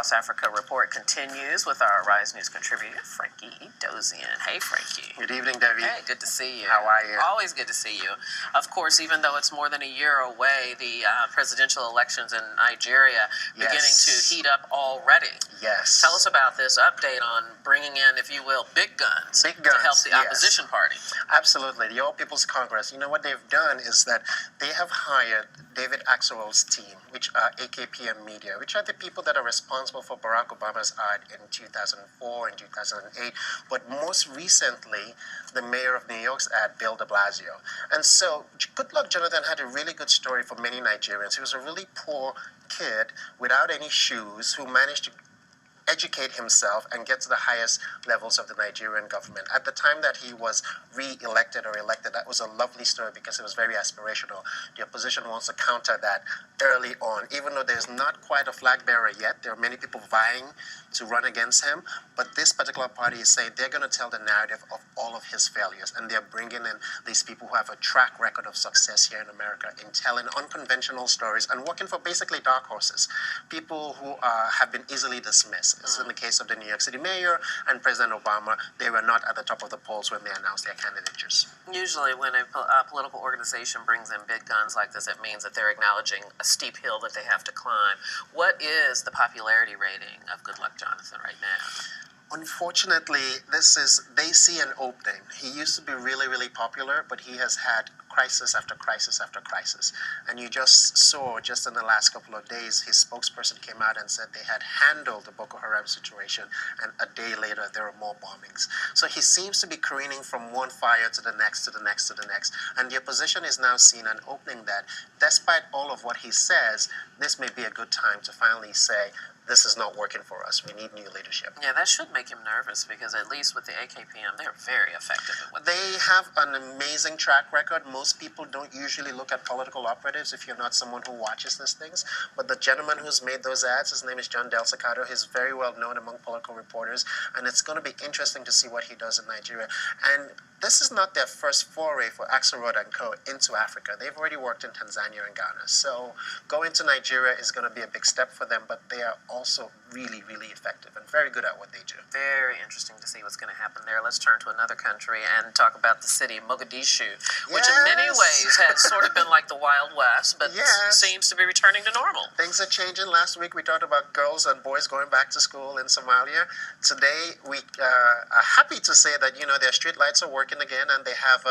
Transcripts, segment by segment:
South Africa report continues with our Rise News contributor, Frankie Edoxien. Hey, Frankie. Good evening, Debbie. Hey, good to see you. How are you? Always good to see you. Of course, even though it's more than a year away, the presidential elections in Nigeria beginning to heat up already. Yes. Tell us about this update on bringing in, if you will, big guns to help the opposition party. Absolutely. The All People's Congress. You know what they've done is that they have hired David Axelrod's team, which are AKPM Media, which are the people that are responsible for Barack Obama's ad in 2004 and 2008, but most recently, the mayor of New York's ad, Bill de Blasio. And so, Goodluck Jonathan had a really good story for many Nigerians. He was a really poor kid without any shoes who managed to educate himself and get to the highest levels of the Nigerian government. At the time that he was re-elected or elected, that was a lovely story because it was very aspirational. The opposition wants to counter that early on. Even though there's not quite a flag bearer yet, there are many people vying to run against him, but this particular party is saying they're going to tell the narrative of all of his failures, and they're bringing in these people who have a track record of success here in America in telling unconventional stories and working for basically dark horses, people who have been easily dismissed. As in the case of the New York City mayor and President Obama, they were not at the top of the polls when they announced their candidatures. Usually when a political organization brings in big guns like this, it means that they're acknowledging a steep hill that they have to climb. What is the popularity rating of Goodluck Jonathan right now? Unfortunately, they see an opening. He used to be really, really popular, but he has had crisis after crisis after crisis. And you just saw, just in the last couple of days, his spokesperson came out and said they had handled the Boko Haram situation, and a day later, there were more bombings. So he seems to be careening from one fire to the next, to the next, to the next. And the opposition is now seeing an opening that, despite all of what he says, this may be a good time to finally say, this is not working for us. We need new leadership. Yeah, that should make him nervous because at least with the AKPM, they're very effective at what they have an amazing track record. Most people don't usually look at political operatives if you're not someone who watches these things. But the gentleman who's made those ads, his name is John Del Cicato. He's very well known among political reporters, and it's going to be interesting to see what he does in Nigeria. And this is not their first foray for Axelrod and Co. into Africa. They've already worked in Tanzania and Ghana. So going to Nigeria is going to be a big step for them, but they are also really, really effective and very good at what they do. Very interesting to see what's going to happen there. Let's turn to another country and talk about the city, Mogadishu, which in many ways has sort of been like the Wild West, but seems to be returning to normal. Things are changing. Last week we talked about girls and boys going back to school in Somalia. Today we are happy to say that, their street lights are working again and they have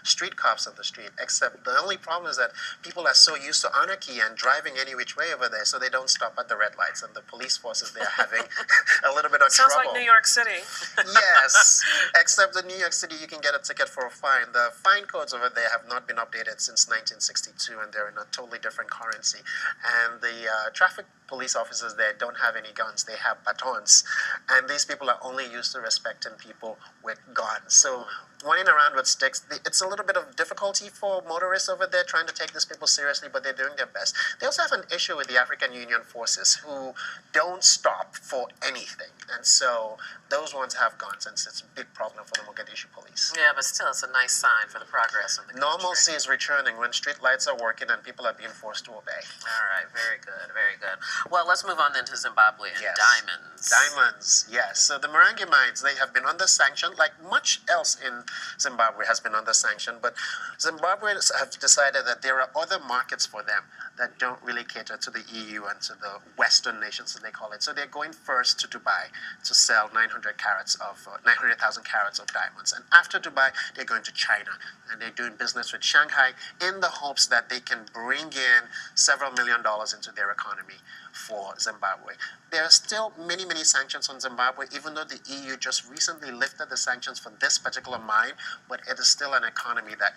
street cops on the street, except the only problem is that people are so used to anarchy and driving any which way over there, so they don't stop at the red lights, and the police forces there having a little bit of trouble. Sounds like New York City. Yes, except in New York City you can get a ticket for a fine. The fine codes over there have not been updated since 1962, and they're in a totally different currency. And the traffic police officers there don't have any guns. They have batons. And these people are only used to respecting people with guns. So running around with sticks, it's a little bit of difficulty for motorists over there trying to take these people seriously, but they're doing their best. They also have an issue with the African Union forces who don't stop for anything. And so those ones have guns, and it's a big problem for the Mogadishu police. Yeah, but still, it's a nice sign for the progress of the country. Normalcy is returning when street lights are working and people are being forced to obey. All right, very good, very good. Well, let's move on then to Zimbabwe and diamonds. Diamonds, yes. So the Marangi mines, they have been under sanction, like much else in Zimbabwe has been under sanction, but Zimbabweans have decided that there are other markets for them that don't really cater to the EU and to the Western nations, as they call it. So they're going first to Dubai to sell 900,000 carats of diamonds. And after Dubai, they're going to China, and they're doing business with Shanghai in the hopes that they can bring in several $1 million into their economy for Zimbabwe. There are still many, many sanctions on Zimbabwe, even though the EU just recently lifted the sanctions for this particular mine, but it is still an economy that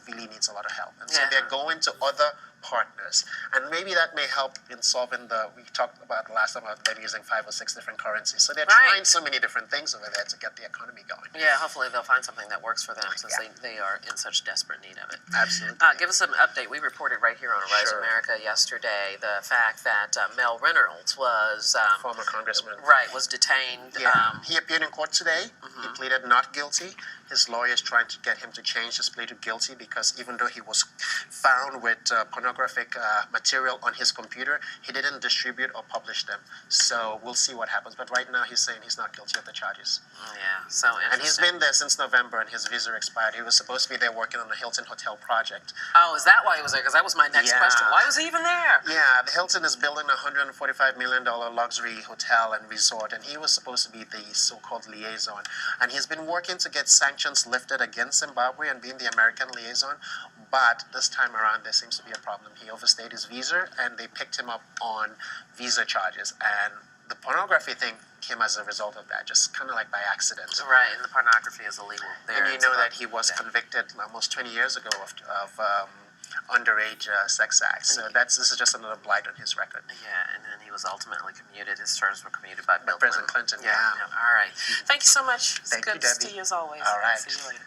really needs a lot of help. And so they're going to other partners. And maybe that may help in solving we talked about last time about them using 5 or 6 different currencies. So they're trying so many different things over there to get the economy going. Yeah, hopefully they'll find something that works for them since they are in such desperate need of it. Absolutely. Give us an update. We reported right here on Rise America yesterday the fact that Mel Reynolds was... former congressman. Right, was detained. Yeah. He appeared in court today. He pleaded not guilty. His lawyer is trying to get him to change his plea to guilty because even though he was found with pornography pornographic material on his computer. He didn't distribute or publish them. So we'll see what happens. But right now he's saying he's not guilty of the charges. Yeah, so interesting. And he's been there since November, and his visa expired. He was supposed to be there working on the Hilton Hotel project. Oh, is that why he was there? Because that was my next question. Why was he even there? Yeah, the Hilton is building a $145 million luxury hotel and resort, and he was supposed to be the so-called liaison. And he's been working to get sanctions lifted against Zimbabwe and being the American liaison. But this time around, there seems to be a problem. He overstayed his visa, and they picked him up on visa charges. And the pornography thing came as a result of that, just kind of like by accident. Right, and the pornography is illegal there. And you know that he was convicted almost 20 years ago of underage sex acts. So this is just another blight on his record. Yeah, and then he was ultimately commuted. His terms were commuted by Bill President Clinton. Yeah. All right. Thank you so much. It's Thank good you, to Debbie. see you as always. All right. See you later.